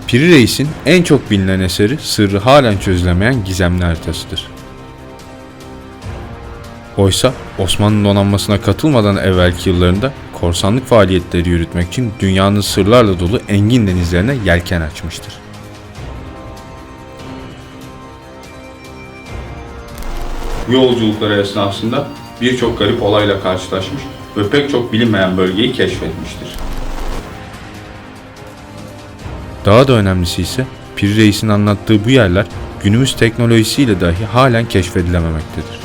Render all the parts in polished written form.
Piri Reis'in en çok bilinen eseri sırrı halen çözülemeyen gizemli haritasıdır. Oysa Osmanlı donanmasına katılmadan evvelki yıllarında korsanlık faaliyetleri yürütmek için dünyanın sırlarla dolu engin denizlerine yelken açmıştır. Bu yolculuklar esnasında birçok garip olayla karşılaşmış ve pek çok bilinmeyen bölgeyi keşfetmiştir. Daha da önemlisi ise Piri Reis'in anlattığı bu yerler günümüz teknolojisiyle dahi halen keşfedilememektedir.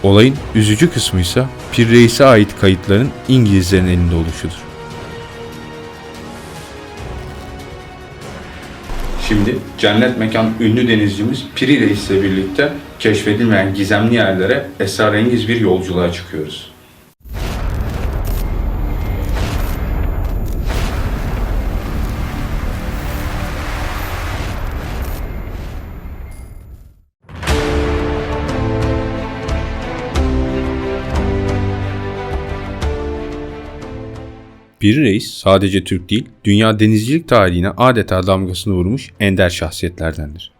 Olayın üzücü kısmı ise Piri Reis'e ait kayıtların İngilizlerin elinde oluşudur. Şimdi cennet mekan ünlü denizcimiz Piri Reis ile birlikte keşfedilmeyen gizemli yerlere esrarengiz bir yolculuğa çıkıyoruz. Piri Reis sadece Türk değil, dünya denizcilik tarihine adeta damgasını vurmuş ender şahsiyetlerdendir.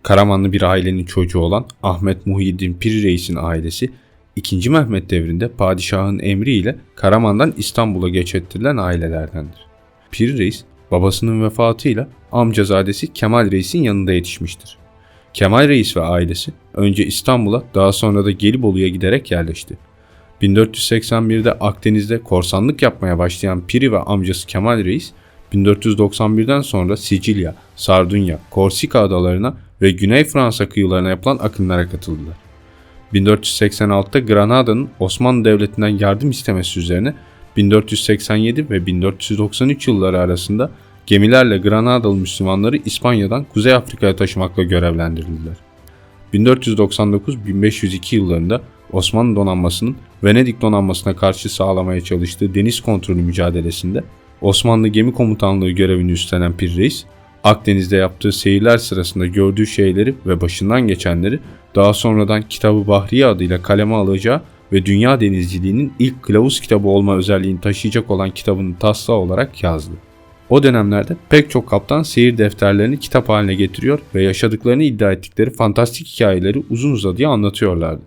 Karamanlı bir ailenin çocuğu olan Ahmet Muhyiddin Piri Reis'in ailesi, 2. Mehmet devrinde padişahın emriyle Karaman'dan İstanbul'a göç ettirilen ailelerdendir. Piri Reis, babasının vefatıyla amcazadesi Kemal Reis'in yanında yetişmiştir. Kemal Reis ve ailesi önce İstanbul'a, daha sonra da Gelibolu'ya giderek yerleşti. 1481'de Akdeniz'de korsanlık yapmaya başlayan Piri ve amcası Kemal Reis, 1491'den sonra Sicilya, Sardunya, Korsika adalarına ve Güney Fransa kıyılarına yapılan akınlara katıldılar. 1486'da Granada'nın Osmanlı Devleti'nden yardım istemesi üzerine 1487 ve 1493 yılları arasında gemilerle Granadalı Müslümanları İspanya'dan Kuzey Afrika'ya taşımakla görevlendirildiler. 1499-1502 yıllarında Osmanlı donanmasının Venedik donanmasına karşı sağlamaya çalıştığı deniz kontrolü mücadelesinde Osmanlı Gemi Komutanlığı görevini üstlenen Piri Reis, Akdeniz'de yaptığı seyirler sırasında gördüğü şeyleri ve başından geçenleri daha sonradan Kitab-ı Bahriye adıyla kaleme alacağı ve dünya denizciliğinin ilk kılavuz kitabı olma özelliğini taşıyacak olan kitabının taslağı olarak yazdı. O dönemlerde pek çok kaptan seyir defterlerini kitap haline getiriyor ve yaşadıklarını iddia ettikleri fantastik hikayeleri uzun uzadıya anlatıyorlardı.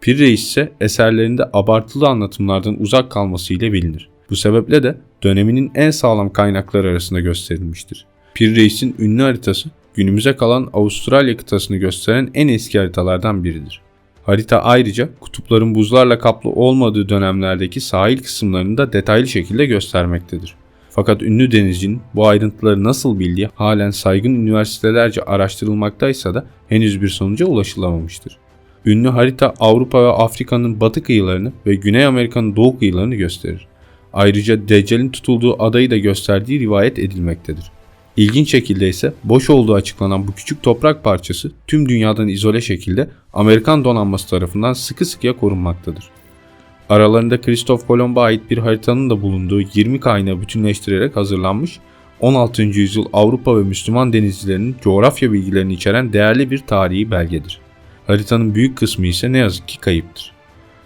Piri Reis ise eserlerinde abartılı anlatımlardan uzak kalmasıyla bilinir. Bu sebeple de döneminin en sağlam kaynakları arasında gösterilmiştir. Piri Reis'in ünlü haritası günümüze kalan Avustralya kıtasını gösteren en eski haritalardan biridir. Harita ayrıca kutupların buzlarla kaplı olmadığı dönemlerdeki sahil kısımlarını da detaylı şekilde göstermektedir. Fakat ünlü denizcinin bu ayrıntıları nasıl bildiği halen saygın üniversitelerce araştırılmaktaysa da henüz bir sonuca ulaşılamamıştır. Ünlü harita Avrupa ve Afrika'nın batı kıyılarını ve Güney Amerika'nın doğu kıyılarını gösterir. Ayrıca Deccal'in tutulduğu adayı da gösterdiği rivayet edilmektedir. İlginç şekilde ise boş olduğu açıklanan bu küçük toprak parçası tüm dünyadan izole şekilde Amerikan donanması tarafından sıkı sıkıya korunmaktadır. Aralarında Kristof Kolomb'a ait bir haritanın da bulunduğu 20 kaynağı bütünleştirerek hazırlanmış 16. yüzyıl Avrupa ve Müslüman denizcilerinin coğrafya bilgilerini içeren değerli bir tarihi belgedir. Haritanın büyük kısmı ise ne yazık ki kayıptır.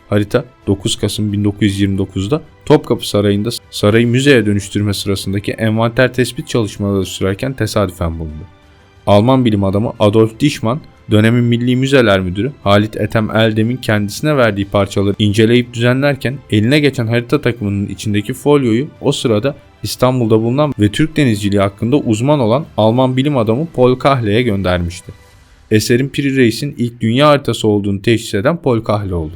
Harita 9 Kasım 1929'da Topkapı Sarayı'nda sarayı müzeye dönüştürme sırasındaki envanter tespit çalışmaları sürerken tesadüfen bulundu. Alman bilim adamı Adolf Deichmann, dönemin Milli Müzeler Müdürü Halit Ethem Eldem'in kendisine verdiği parçaları inceleyip düzenlerken eline geçen harita takımının içindeki folyoyu o sırada İstanbul'da bulunan ve Türk denizciliği hakkında uzman olan Alman bilim adamı Paul Kahle'ye göndermişti. Eserin Piri Reis'in ilk dünya haritası olduğunu teşhis eden Paul Kahle oldu.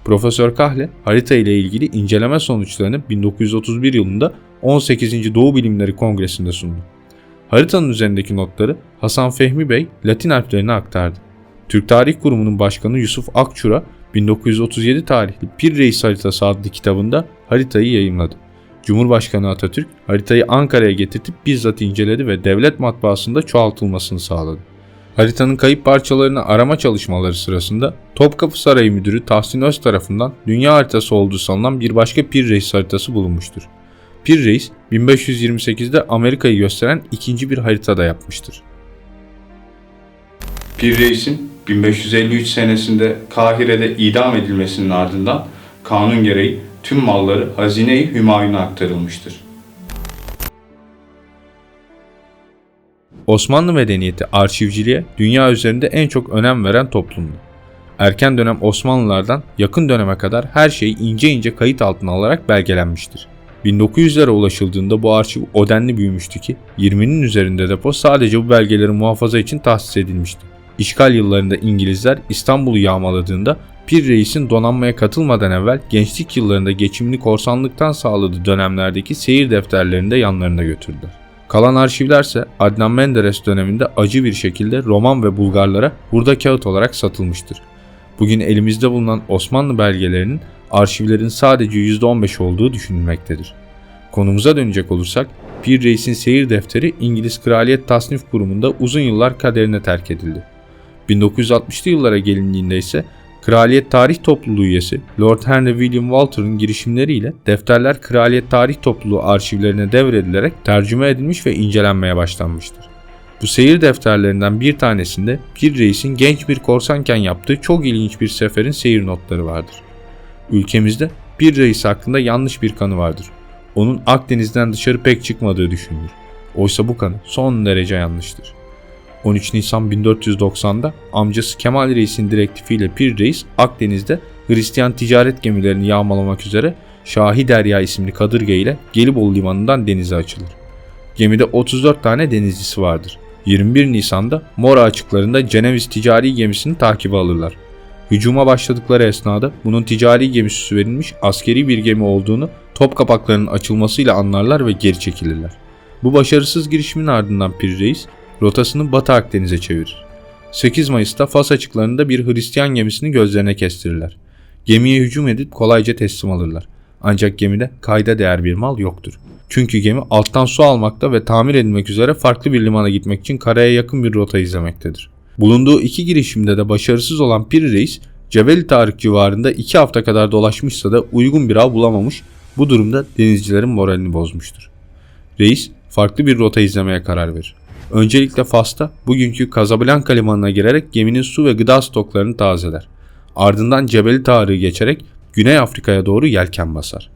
Profesör Kahle, harita ile ilgili inceleme sonuçlarını 1931 yılında 18. Doğu Bilimleri Kongresi'nde sundu. Haritanın üzerindeki notları Hasan Fehmi Bey Latin harflerine aktardı. Türk Tarih Kurumu'nun başkanı Yusuf Akçura, 1937 tarihli Piri Reis Haritası adlı kitabında haritayı yayımladı. Cumhurbaşkanı Atatürk, haritayı Ankara'ya getirtip bizzat inceledi ve devlet matbaasında çoğaltılmasını sağladı. Haritanın kayıp parçalarını arama çalışmaları sırasında Topkapı Sarayı Müdürü Tahsin Öz tarafından dünya haritası olduğu sanılan bir başka Piri Reis haritası bulunmuştur. Piri Reis 1528'de Amerika'yı gösteren ikinci bir harita da yapmıştır. Piri Reis'in 1553 senesinde Kahire'de idam edilmesinin ardından kanun gereği tüm malları Hazine-i Hümayun'a aktarılmıştır. Osmanlı medeniyeti arşivciliğe dünya üzerinde en çok önem veren toplumdu. Erken dönem Osmanlılardan yakın döneme kadar her şey ince ince kayıt altına alarak belgelenmiştir. 1900'lere ulaşıldığında bu arşiv o denli büyümüştü ki 20'nin üzerinde depo sadece bu belgelerin muhafaza için tahsis edilmişti. İşgal yıllarında İngilizler İstanbul'u yağmaladığında Pir Reis'in donanmaya katılmadan evvel gençlik yıllarında geçimini korsanlıktan sağladığı dönemlerdeki seyir defterlerini de yanlarında götürdüler. Kalan arşivlerse Adnan Menderes döneminde acı bir şekilde Roman ve Bulgarlara hurda kağıt olarak satılmıştır. Bugün elimizde bulunan Osmanlı belgelerinin arşivlerin sadece %15 olduğu düşünülmektedir. Konumuza dönecek olursak, Pir Reis'in seyir defteri İngiliz Kraliyet Tasnif Kurumu'nda uzun yıllar kaderine terk edildi. 1960'lı yıllara gelindiğinde ise Kraliyet Tarih Topluluğu üyesi Lord Henry William Walter'ın girişimleriyle defterler Kraliyet Tarih Topluluğu arşivlerine devredilerek tercüme edilmiş ve incelenmeye başlanmıştır. Bu seyir defterlerinden bir tanesinde Pir Reis'in genç bir korsanken yaptığı çok ilginç bir seferin seyir notları vardır. Ülkemizde Pir Reis hakkında yanlış bir kanı vardır. Onun Akdeniz'den dışarı pek çıkmadığı düşünülür. Oysa bu kanı son derece yanlıştır. 13 Nisan 1490'da amcası Kemal Reis'in direktifiyle Pir Reis Akdeniz'de Hristiyan ticaret gemilerini yağmalamak üzere Şahi Derya isimli kadırga ile Gelibolu limanından denize açılır. Gemide 34 tane denizcisi vardır. 21 Nisan'da Mora açıklarında Ceneviz ticari gemisini takibe alırlar. Hücuma başladıkları esnada bunun ticari gemi süsü verilmiş askeri bir gemi olduğunu top kapaklarının açılmasıyla anlarlar ve geri çekilirler. Bu başarısız girişimin ardından Pir Reis rotasını Batı Akdeniz'e çevirir. 8 Mayıs'ta Fas açıklarında bir Hristiyan gemisini gözlerine kestirirler. Gemiye hücum edip kolayca teslim alırlar. Ancak gemide kayda değer bir mal yoktur. Çünkü gemi alttan su almakta ve tamir edilmek üzere farklı bir limana gitmek için karaya yakın bir rota izlemektedir. Bulunduğu iki girişimde de başarısız olan Pir Reis, Cebeli Tarık civarında 2 hafta kadar dolaşmışsa da uygun bir av bulamamış, bu durumda denizcilerin moralini bozmuştur. Reis farklı bir rota izlemeye karar verir. Öncelikle Fas'ta bugünkü Casablanca limanına girerek geminin su ve gıda stoklarını tazeler. Ardından Cebeli Tarık'ı geçerek Güney Afrika'ya doğru yelken basar.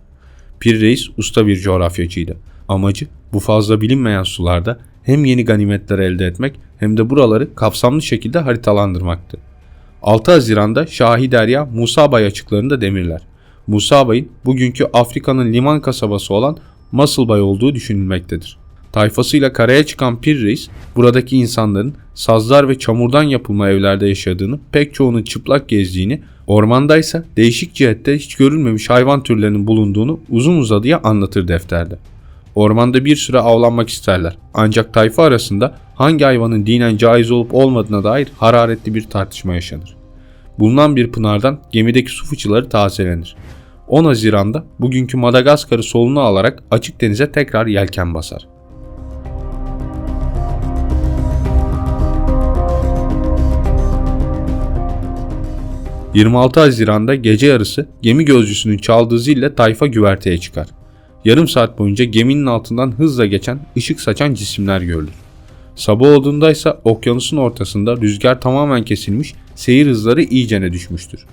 Pir Reis usta bir coğrafyacıydı. Amacı bu fazla bilinmeyen sularda hem yeni ganimetler elde etmek hem de buraları kapsamlı şekilde haritalandırmaktı. 6 Haziran'da Şahi Derya Musa Bay açıklarında demirler. Musa Bay'ın bugünkü Afrika'nın liman kasabası olan Mosul Bay olduğu düşünülmektedir. Tayfasıyla karaya çıkan Pir Reis, buradaki insanların sazlar ve çamurdan yapılma evlerde yaşadığını, pek çoğunun çıplak gezdiğini, ormandaysa değişik cihette hiç görülmemiş hayvan türlerinin bulunduğunu uzun uzadıya anlatır defterde. Ormanda bir süre avlanmak isterler. Ancak tayfa arasında hangi hayvanın dinen caiz olup olmadığına dair hararetli bir tartışma yaşanır. Bulunan bir pınardan gemideki su fıçıları tazelenir. 10 Haziran'da bugünkü Madagaskar'ı soluna alarak açık denize tekrar yelken basar. ...26 Haziran'da gece yarısı gemi gözcüsünün çaldığı zille tayfa güverteye çıkar. Yarım saat boyunca geminin altından hızla geçen, ışık saçan cisimler görülür. Sabah olduğundaysa okyanusun ortasında rüzgar tamamen kesilmiş, seyir hızları iyicene düşmüştür.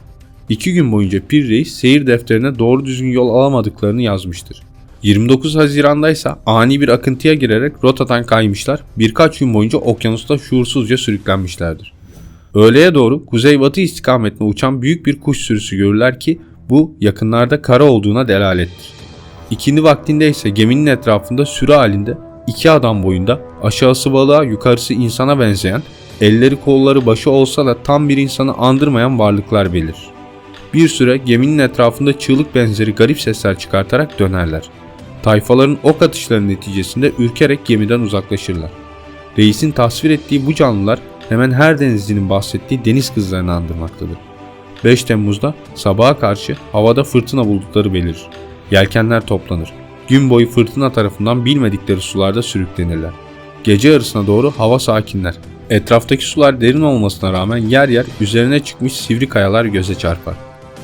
2 gün boyunca Pir Reis seyir defterine doğru düzgün yol alamadıklarını yazmıştır. 29 Haziran'daysa ani bir akıntıya girerek rotadan kaymışlar, birkaç gün boyunca okyanusta şuursuzca sürüklenmişlerdir. Öğleye doğru kuzeybatı istikametine uçan büyük bir kuş sürüsü görürler ki bu yakınlarda kara olduğuna delalettir. İkindi vaktinde ise geminin etrafında sürü halinde 2 adam boyunda, aşağısı balığa yukarısı insana benzeyen, elleri kolları başı olsa da tam bir insanı andırmayan varlıklar belirir. Bir süre geminin etrafında çığlık benzeri garip sesler çıkartarak dönerler. Tayfaların ok atışlarının neticesinde ürkerek gemiden uzaklaşırlar. Reis'in tasvir ettiği bu canlılar hemen her denizcinin bahsettiği deniz kızlarını andırmaktadır. 5 Temmuz'da sabaha karşı havada fırtına bulutları belirir. Yelkenler toplanır. Gün boyu fırtına tarafından bilmedikleri sularda sürüklenirler. Gece yarısına doğru hava sakinler. Etraftaki sular derin olmasına rağmen yer yer üzerine çıkmış sivri kayalar göze çarpar.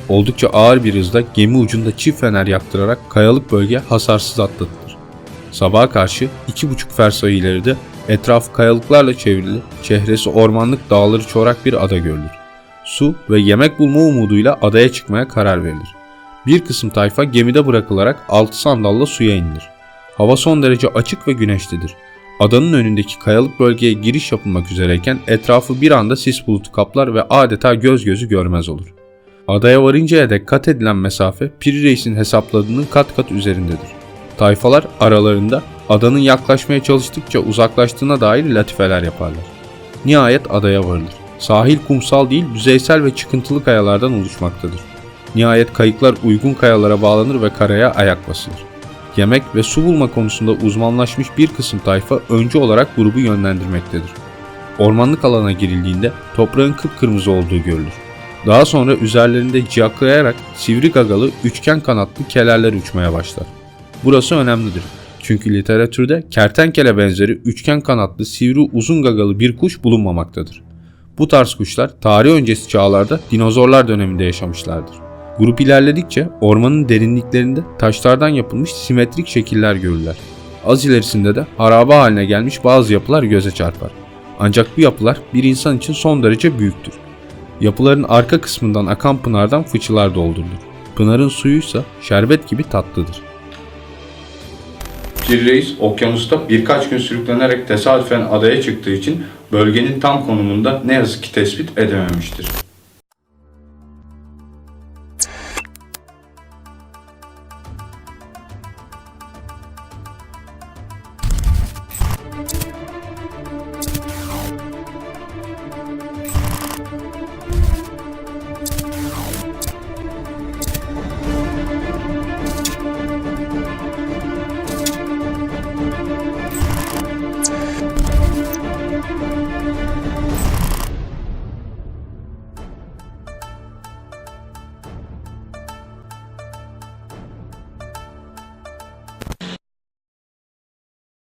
Oldukça ağır bir hızda gemi ucunda çift fener yaktırarak kayalık bölge hasarsız atlatılır. Sabaha karşı 2,5 fersah ileride etrafı kayalıklarla çevrili, çehresi ormanlık dağları çorak bir ada görülür. Su ve yemek bulma umuduyla adaya çıkmaya karar verilir. Bir kısım tayfa gemide bırakılarak 6 sandalla suya inilir. Hava son derece açık ve güneşlidir. Adanın önündeki kayalık bölgeye giriş yapılmak üzereyken etrafı bir anda sis bulutu kaplar ve adeta göz gözü görmez olur. Adaya varıncaya dek kat edilen mesafe Piri Reis'in hesapladığının kat kat üzerindedir. Tayfalar aralarında adanın yaklaşmaya çalıştıkça uzaklaştığına dair latifeler yaparlar. Nihayet adaya varılır. Sahil kumsal değil, yüzeysel ve çıkıntılı kayalardan oluşmaktadır. Nihayet kayıklar uygun kayalara bağlanır ve karaya ayak basılır. Yemek ve su bulma konusunda uzmanlaşmış bir kısım tayfa öncü olarak grubu yönlendirmektedir. Ormanlık alana girildiğinde toprağın kıpkırmızı olduğu görülür. Daha sonra üzerlerinde ciyaklayarak sivri gagalı, üçgen kanatlı kelerler uçmaya başlar. Burası önemlidir. Çünkü literatürde kertenkele benzeri üçgen kanatlı, sivri, uzun gagalı bir kuş bulunmamaktadır. Bu tarz kuşlar tarih öncesi çağlarda dinozorlar döneminde yaşamışlardır. Grup ilerledikçe ormanın derinliklerinde taşlardan yapılmış simetrik şekiller görürler. Az ilerisinde de harabe haline gelmiş bazı yapılar göze çarpar. Ancak bu yapılar bir insan için son derece büyüktür. Yapıların arka kısmından akan pınardan fıçılar doldurulur. Pınarın suyuysa şerbet gibi tatlıdır. Piri Reis okyanusta birkaç gün sürüklenerek tesadüfen adaya çıktığı için bölgenin tam konumunda ne yazık ki tespit edememiştir.